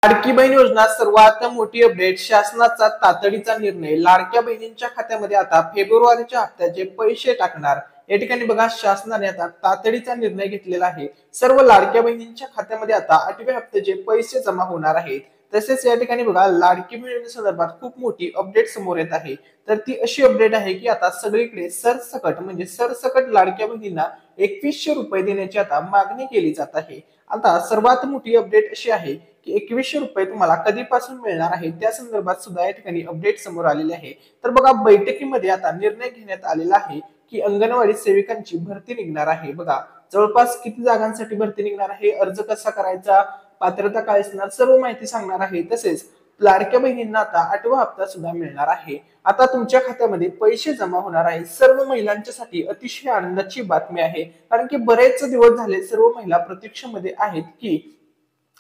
लाडकी बहीण योजना सर्वात मोठी अपडेट. शासनाचा तातडीचा निर्णय. लाडक्या बहिणींच्या खात्यामध्ये आता फेब्रुवारीच्या हप्त्याचे पैसे टाकणार. या ठिकाणी बघा, शासनाने आता तातडीचा निर्णय घेतलेला आहे. सर्व लाडक्या बहिणींच्या खात्यामध्ये आता 8व्या हप्त्याचे पैसे जमा होणार आहेत. तसेच या ठिकाणी बघा, लाडकी बहीण संदर्भात खूप मोठी अपडेट समोर येत आहे. तर ती अशी अपडेट आहे की आता सगळीकडे सरसकट लाडक्या बहिणींना 2100 रुपये देण्याची आता मागणी केली जात आहे. आता सर्वात मोठी अपडेट अशी आहे की 2100 रुपये तुम्हाला कधीपासून मिळणार आहे, त्या संदर्भात सुद्धा या ठिकाणी अपडेट समोर आलेली आहे. तर बघा, बैठकीमध्ये आता निर्णय घेण्यात आलेला आहे की अंगणवाडी सेविकांची भरती निघणार आहे. बघा, जवळपास किती जागांसाठी भरती निघणार आहे, अर्ज कसा करायचा, पात्रता काय असणार, सर्व माहिती सांगणार आहे. तसेच लाडक्या बहिणींना आता 8वा हप्ता सुद्धा मिळणार आहे. आता तुमच्या खात्यामध्ये पैसे जमा होणार आहे. सर्व महिलांच्यासाठी अतिशय आनंदाची बातमी आहे, कारण की बरेच दिवस झाले सर्व महिला प्रतीक्षेमध्ये आहेत की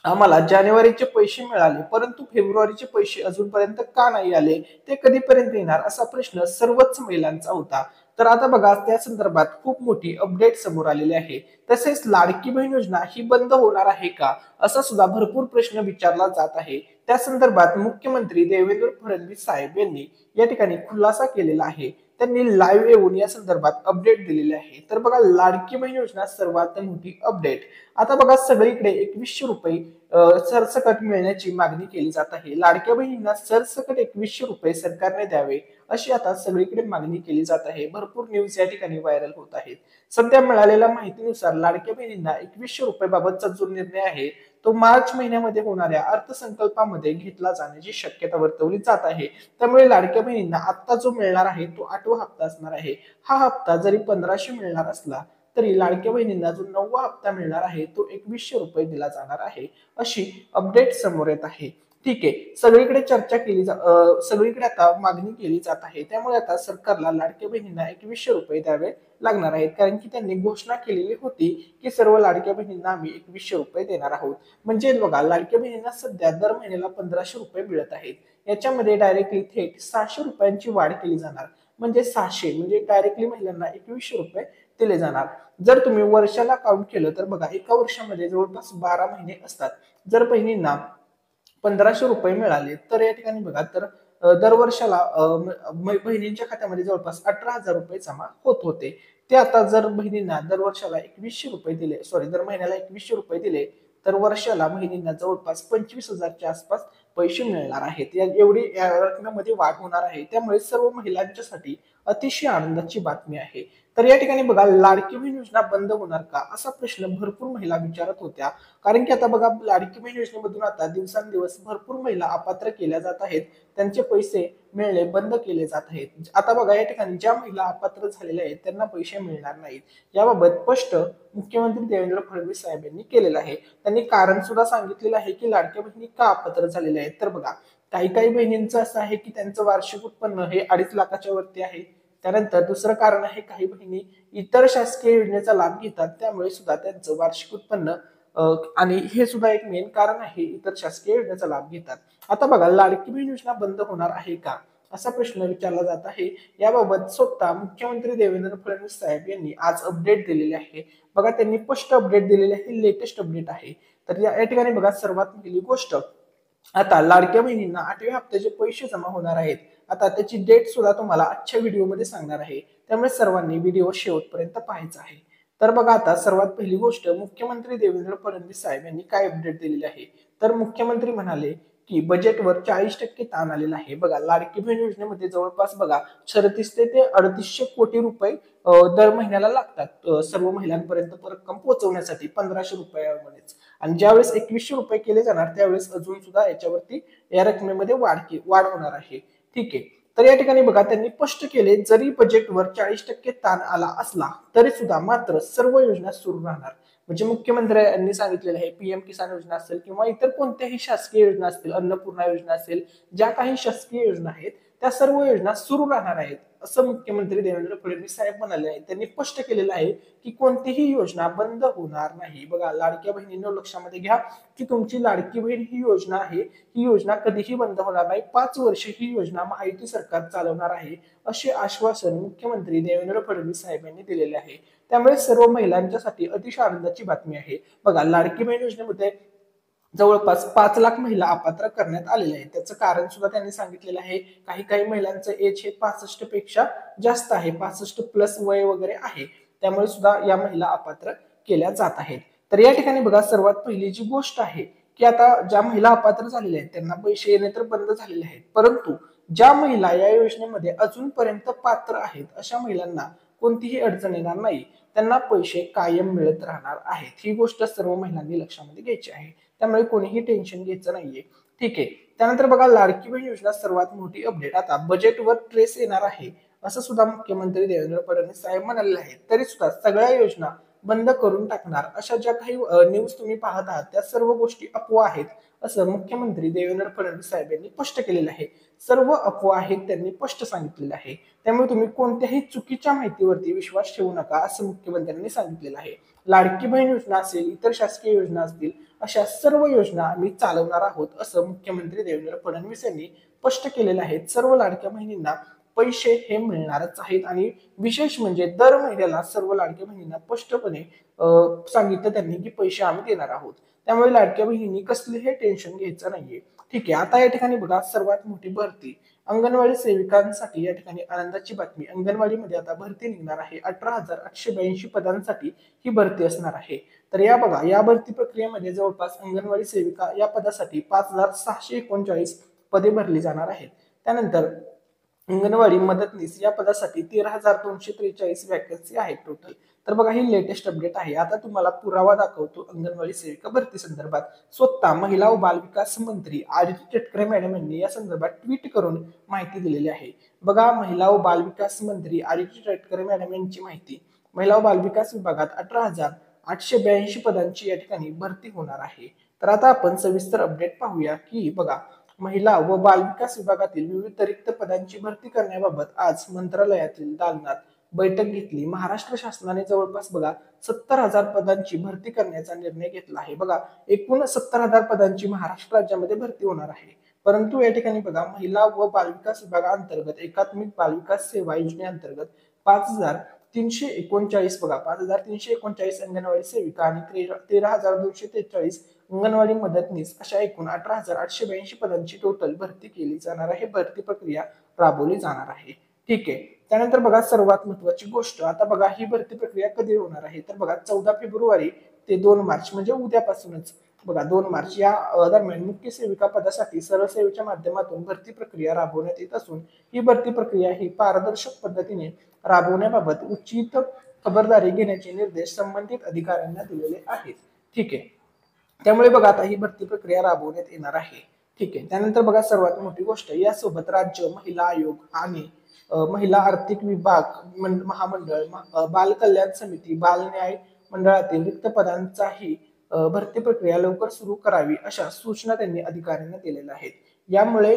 आम्हाला जानेवारीचे पैसे मिळाले, परंतु फेब्रुवारीचे पैसे अजूनपर्यंत का नाही आले, ते कधीपर्यंत येणार, असा प्रश्न सर्वच महिलांचा होता. तर आता बघा, त्या संदर्भात खूप मोठी अपडेट समोर आलेली आहे. तसेच लाडकी बहीण योजना ही बंद होणार आहे का, असा सुद्धा भरपूर प्रश्न विचारला जात आहे. त्या संदर्भात मुख्यमंत्री देवेंद्र फडणवीस साहेब यांनी या ठिकाणी खुलासा केलेला आहे. त्यांनी लाईव्ह येऊन या संदर्भात अपडेट दिलेले आहे. तर बघा, लाडकी बहीण योजना सर्वात मोठी अपडेट. आता बघा, सगळीकडे 2100 रुपये सरसकट मिळण्याची मागणी केली जात आहे. लाडक्या बहिणींना सरसकट 2100 रुपये सरकारने द्यावे, अशी आता सगळीकडे मागणी केली जात आहे. भरपूर न्यूज या ठिकाणी व्हायरल होत आहेत. सध्या मिळालेल्या माहितीनुसार लाडक्या बहिणींना 2100 रुपये बाबतचा जो निर्णय आहे तो मार्च महिन्यामध्ये होणाऱ्या अर्थसंकल्पामध्ये घेतला जाण्याची शक्यता वर्तवली जात आहे. त्यामुळे लाडक्या बहिणींना आता जो मिळणार आहे तो 8वा हप्ता असणार आहे. हा हप्ता जरी 1500 मिळणार असला तरी लाडक्या बहिणींना जो 9वा हप्ता मिळणार आहे तो 2100 रुपये दिला जाणार आहे, अशी अपडेट समोर येत आहे. ठीक आहे, सगळीकडे चर्चा केली सगळीकडे आता मागणी केली जात आहे. त्यामुळे आता सरकारला लाडक्या बहिणींना 2100 रुपये द्यावे लागणार आहेत, कारण की त्यांनी घोषणा केलेली होती की सर्व लाडक्या बहिणींना आम्ही 2100 रुपये देणार आहोत. म्हणजे बघा, लाडक्या बहिणींना सध्या दर महिन्याला 1500 रुपये मिळत आहेत. याच्यामध्ये डायरेक्टली थेट 600 रुपयांची वाढ केली जाणार. म्हणजे 600 म्हणजे डायरेक्टली महिलांना 2100 रुपये दिले जाणार. जर तुम्ही वर्षाला काउंट केलं तर बघा, एका वर्षामध्ये जवळपास 12 महिने असतात. जर बहिणींना 1500 रुपये मिळाले तर या ठिकाणी बघा, तर दर वर्षाला बहिणींच्या खात्यामध्ये जवळपास 18,000 रुपये जमा होत होते. ते आता जर बहिणींना दर वर्षाला 2100 रुपये दिले, दर महिन्याला 2100 रुपये दिले, तर वर्षाला बहिणींना जवळपास 25,000च्या आसपास पैसे मिळणार आहेत. एवढी या रकमेमध्ये वाढ होणार आहे. त्यामुळे सर्व महिलांच्यासाठी अतिशय आनंदाची बातमी आहे. तर या ठिकाणी बघा, लाडकी बहीण योजना बंद होणार का, असा प्रश्न भरपूर महिला विचारत होत्या. कारण की आता बघा, लाडकी बहीण योजनेमधून आता दिवसांदिवस भरपूर महिला अपात्र केल्या जात आहेत. त्यांचे पैसे मिळणे बंद केले जात आहेत. आता बघा, या ठिकाणी ज्या महिला अपात्र झालेल्या आहेत त्यांना पैसे मिळणार नाहीत. याबाबत स्पष्ट मुख्यमंत्री देवेंद्र फडणवीस साहेब यांनी केलेलं आहे. त्यांनी कारण सुद्धा सांगितलेलं आहे की लाडक्या बहिणी का अपात्र झालेल्या आहेत. तर बघा, काही बहिणींचं असं आहे की त्यांचं वार्षिक उत्पन्न हे 2.5 लाखाच्या वरती आहे. त्यानंतर दुसरं कारण आहे, काही बहिणी इतर शासकीय योजनेचा लाभ घेतात, त्यामुळे सुद्धा त्यांचं वार्षिक उत्पन्न आणि हे सुद्धा एक मेन कारण आहे, इतर शासकीय योजनेचा लाभ घेतात. आता बघा, लाडकी बहीण योजना बंद होणार आहे का, असा प्रश्न विचारला जात आहे. याबाबत स्वतः मुख्यमंत्री देवेंद्र फडणवीस साहेब यांनी आज अपडेट दिलेली आहे. बघा, त्यांनी स्पष्ट अपडेट दिलेली आहे, लेटेस्ट अपडेट आहे. तर या ठिकाणी बघा, सर्वात पहिली गोष्ट, आता लाडक्या बहिणींना 8व्या हप्त्याचे पैसे जमा होणार आहेत. आता त्याची डेट सुद्धा तुम्हाला आजच्या व्हिडिओमध्ये सांगणार आहे, त्यामुळे सर्वांनी व्हिडिओ शेवटपर्यंत पाहायचा आहे. तर बघा, आता सर्वात पहिली गोष्ट, मुख्यमंत्री देवेंद्र फडणवीस साहेब यांनी काय अपडेट दिलेली आहे. तर मुख्यमंत्री म्हणाले की बजेटवर 40% ताण आलेला आहे. बघा, लाडकी बहीण योजनेमध्ये जवळपास बघा 36 ते 3800 कोटी रुपये दर महिन्याला लागतात सर्व महिलांपर्यंत रक्कम पोहोचवण्यासाठी 1500 रुपयामध्येच. आणि ज्यावेळेस 2100 रुपये केले जाणार त्यावेळेस अजून सुद्धा याच्यावरती या रकमेमध्ये वाढ होणार आहे. ठीक आहे, तर या ठिकाणी बघा, त्यांनी स्पष्ट केले, जरी बजेटवर 40% ताण आला असला तरी सुद्धा मात्र सर्व योजना सुरू राहणार. म्हणजे मुख्यमंत्र्यांनी सांगितलेलं आहे, पीएम किसान योजना असेल किंवा इतर कोणत्याही शासकीय योजना असतील, अन्नपूर्णा योजना असेल, ज्या काही शासकीय योजना आहेत त्या सर्व योजना सुरू राहणार आहेत, असं मुख्यमंत्री देवेंद्र फडणवीस साहेब म्हणाले आहेत. त्यांनी स्पष्ट केलेलं आहे की कोणतीही योजना बंद होणार नाही. बघा, लाडक्या बहिणींनो लक्षामध्ये घ्या की तुमची लाडकी बहीण ही योजना आहे, ही योजना कधीही बंद होणार नाही. 5 वर्ष ही योजना महायुती सरकार चालवणार आहे, असे आश्वासन मुख्यमंत्री देवेंद्र फडणवीस साहेब यांनी दिलेले आहे. त्यामुळे सर्व महिलांच्यासाठी अतिशय आनंदाची बातमी आहे. बघा, लाडकी बहीण योजनेमध्ये जवळपास 5 लाख महिला अपात्र करण्यात आलेल्या आहेत. त्याचं कारण सुद्धा त्यांनी सांगितलेलं आहे. काही काही महिलांचं एज हे 65 पेक्षा जास्त आहे, 65 प्लस वय वगैरे आहे, त्यामुळे सुद्धा या महिला अपात्र केल्या जात आहेत. तर या ठिकाणी बघा, सर्वात पहिली जी गोष्ट आहे की आता ज्या महिला अपात्र झालेल्या आहेत त्यांना पैसे येणे तर बंद झालेले आहेत, परंतु ज्या महिला या योजनेमध्ये अजूनपर्यंत पात्र आहेत अशा महिलांना कोणतीही अडचण येणार नाही, त्यांना पैसे कायम मिळत राहणार आहेत. ही गोष्ट सर्व महिलांनी लक्षामध्ये घ्यायची आहे, त्यामुळे कोणीही टेन्शन घ्यायचं नाहीये. ठीक आहे. त्यानंतर बघा, लाडकी बहीण योजना सर्वात मोठी अपडेट, आता बजेटवर ट्रेस येणार आहे असं सुद्धा मुख्यमंत्री देवेंद्र फडणवीस साहेब म्हणाले आहेत. तरी सुद्धा सगळ्या योजना बंद करून टाकणार अशा ज्या काही न्यूज तुम्ही पाहत आहात त्या सर्व गोष्टी अफवा आहेत असं मुख्यमंत्री देवेंद्र फडणवीस साहेब यांनी स्पष्ट केलेलं आहे. सर्व अफवा आहेत त्यांनी स्पष्ट सांगितलेलं आहे, त्यामुळे तुम्ही कोणत्याही चुकीच्या माहितीवरती विश्वास ठेवू नका असं मुख्यमंत्र्यांनी सांगितलेलं आहे. लाडकी बहीण योजना असेल, इतर शासकीय योजना असतील, अशा सर्व योजना आम्ही चालवणार आहोत असं मुख्यमंत्री देवेंद्र फडणवीस यांनी स्पष्ट केलेलं आहे. सर्व लाडक्या बहिणींना पैसे हे मिळणारच आहेत आणि विशेष म्हणजे दर महिन्याला सर्व लाडक्या बहिणींना स्पष्टपणे सांगितलं त्यांनी की पैसे आम्ही देणार आहोत, त्यामुळे लाडक्या बहिणींनी कसलीही टेन्शन घ्यायचं नाहीये. ठीक आहे. आता या ठिकाणी बघा, सर्वात मोठी भरती अंगणवाडी सेविकांसाठी या ठिकाणी आनंदाची बातमी, अंगणवाडीमध्ये आता भरती निघणार आहे. 18,882 पदांसाठी ही भरती असणार आहे. तर या बघा, या भरती प्रक्रियेमध्ये जवळपास अंगणवाडी सेविका या पदासाठी 5,639 पदे भरली जाणार आहेत. त्यानंतर अंगणवाडी मदतनीस या पदासाठी 13,243 वॅकन्सी आहेत टोटल. तर बघा, ही लेटेस्ट अपडेट आहे. आता तुम्हाला पुरावा दाखवतो अंगणवाडी सेविका भरती संदर्भात. स्वतः महिला व बालविकास मंत्री आदिती तटकरे मॅडम यांनी या संदर्भात ट्विट करून माहिती दिलेली आहे. बघा, महिला व बालविकास मंत्री आदिती तटकरे मॅडम यांची माहिती, महिला व बालविकास विभागात 18,882 पदांची या ठिकाणी भरती होणार आहे. तर आता आपण सविस्तर अपडेट पाहूया की बघा, महिला व बालविकास विभागातील विविध रिक्त पदांची भरती करण्याबाबत आज मंत्रालयातील दालनात बैठक घेतली. महाराष्ट्र शासनाने जवळपास बघा 70,000 पदांची भरती करण्याचा निर्णय घेतला आहे. बघा, एकूण 70,000 पदांची महाराष्ट्र राज्यामध्ये भरती होणार आहे, परंतु या ठिकाणी बघा, महिला व बालविकास विभागाअंतर्गत एकात्मिक बालविकास सेवा योजनेअंतर्गत 5,339 बघा 5,339 अंगणवाडी सेविका आणि 13,243 अंगणवाडी मदतनीस अशा एकूण 18,882 पदांची टोटल भरती केली जाणार आहे. भरती प्रक्रिया राबवली जाणार आहे. ठीक आहे. त्यानंतर बघा, सर्वात महत्वाची गोष्ट, आता बघा ही भरती प्रक्रिया कधी होणार आहे, तर बघा 14 फेब्रुवारी ते 2 मार्च म्हणजे उद्यापासूनच बघा 2 मार्च या दरम्यान मुख्य सेविका पदासाठी सरळ सेवेच्या माध्यमातून भरती प्रक्रिया राबवण्यात येत असून ही भरती प्रक्रिया ही पारदर्शक पद्धतीने राबवण्याबाबत उचित खबरदारी घेण्याचे निर्देश संबंधित अधिकाऱ्यांना दिलेले आहेत. ठीक आहे. त्यामुळे बघा, आता ही भरती प्रक्रिया राबवण्यात येणार आहे. ठीक आहे. त्यानंतर बघा, सर्वात मोठी गोष्ट, यासोबत राज्य महिला आयोग आणि महिला आर्थिक विभाग महामंडळ, बाल कल्याण समिती, बाल न्याय मंडळातील रिक्त पदांचाही भरती प्रक्रिया लवकर सुरू करावी अशा सूचना त्यांनी अधिकाऱ्यांना दिलेल्या आहेत. यामुळे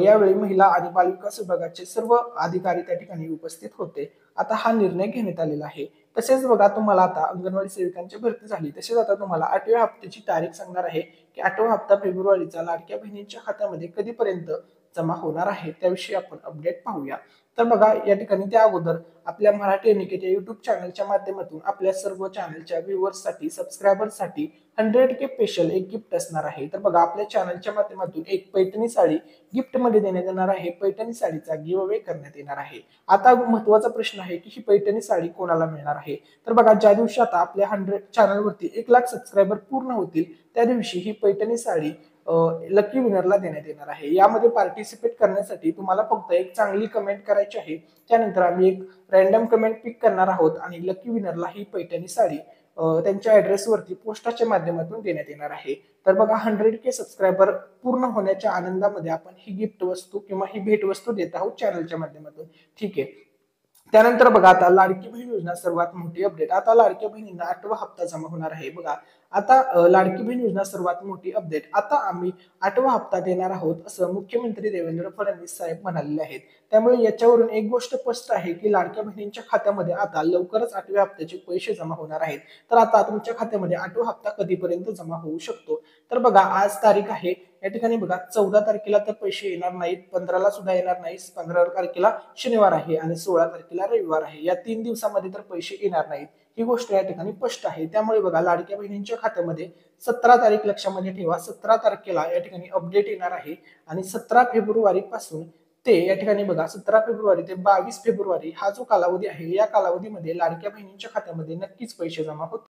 यावेळी महिला आणि बालविकास विभागाचे सर्व अधिकारी त्या ठिकाणी उपस्थित होते. आता हा निर्णय घेण्यात आलेला आहे. तसेच बघा, तुम्हाला आता अंगणवाडी सेविकांची भरती झाली, तसेच आता तुम्हाला 8व्या हप्त्याची तारीख सांगणार आहे की 8वा हप्ता फेब्रुवारीचा लाडक्या बहिणींच्या खात्यामध्ये कधीपर्यंत जमा होणार आहे, त्याविषयी आपण अपडेट पाहूया. तर बघा, या ठिकाणी त्या अगोदर आपल्या मराठी एनिकेट या युट्यूब चॅनलच्या माध्यमातून आपल्या सर्व चॅनलच्या व्ह्युअर्ससाठी, सबस्क्रायबर्ससाठी 100K स्पेशल एक गिफ्ट असणार आहे. तर बघा, आपल्या चॅनलच्या माध्यमातून एक पैठणी साडी गिफ्ट मध्ये देण्यात येणार आहे. पैठणी साडीचा गिव्ह अवे करण्यात येणार आहे. आता महत्वाचा प्रश्न आहे की ही पैठणी साडी कोणाला मिळणार आहे, तर बघा, ज्या दिवशी आता आपल्या 100 चॅनलवरती 1 लाख सबस्क्रायबर पूर्ण होतील त्या दिवशी ही पैठणी साडी लकी विनरला देण्यात येणार आहे. यामध्ये पार्टिसिपेट करण्यासाठी तुम्हाला फक्त एक चांगली कमेंट करायची आहे. त्यानंतर आम्ही एक रॅन्डम कमेंट पिक करणार आहोत आणि लकी विनरला ही पैठणी साडी त्यांच्या ऍड्रेसवरती पोस्टाच्या माध्यमातून देण्यात येणार आहे. तर बघा, 100K सबस्क्रायबर पूर्ण होण्याच्या आनंदामध्ये आपण ही गिफ्ट वस्तू किंवा ही भेट वस्तू देत आहोत चॅनलच्या माध्यमातून. ठीक आहे. त्यानंतर बघा, आता लाडकी बहीण योजना सर्वात मोठी अपडेट, आता लाडक्या बहिणींना 8वा हप्ता जमा होणार आहे. बघा, आता लाडकी बहीण योजना सर्वात मोठी अपडेट, आता आम्ही 8वा हप्ता देणार आहोत असं मुख्यमंत्री देवेंद्र फडणवीस साहेब म्हणालेले आहेत. त्यामुळे याच्यावरून एक गोष्ट स्पष्ट आहे की लाडक्या बहिणींच्या खात्यामध्ये आता लवकरच 8व्या हप्त्याचे पैसे जमा होणार आहेत. तर आता तुमच्या खात्यामध्ये 8वा हप्ता कधीपर्यंत जमा होऊ शकतो, तर बघा, आज तारीख आहे या ठिकाणी बघा 14 तारखेला तर पैसे येणार नाहीत, 15ला सुद्धा येणार नाहीत, 15 तारखेला शनिवार आहे आणि 16 तारखेला रविवार आहे. या 3 दिवसामध्ये तर पैसे येणार नाहीत. ही गोष्ट या ठिकाणी स्पष्ट आहे. त्यामुळे बघा लाडक्या बहिणींच्या खात्यामध्ये 17 तारीख लक्षामध्ये ठेवा. 17 तारखेला या ठिकाणी अपडेट येणार आहे आणि 17 फेब्रुवारी पासून ते या ठिकाणी बघा 17 फेब्रुवारी ते 22 फेब्रुवारी हा जो कालावधी आहे या कालावधीमध्ये लाडक्या बहिणींच्या खात्यामध्ये नक्कीच पैसे जमा होतील.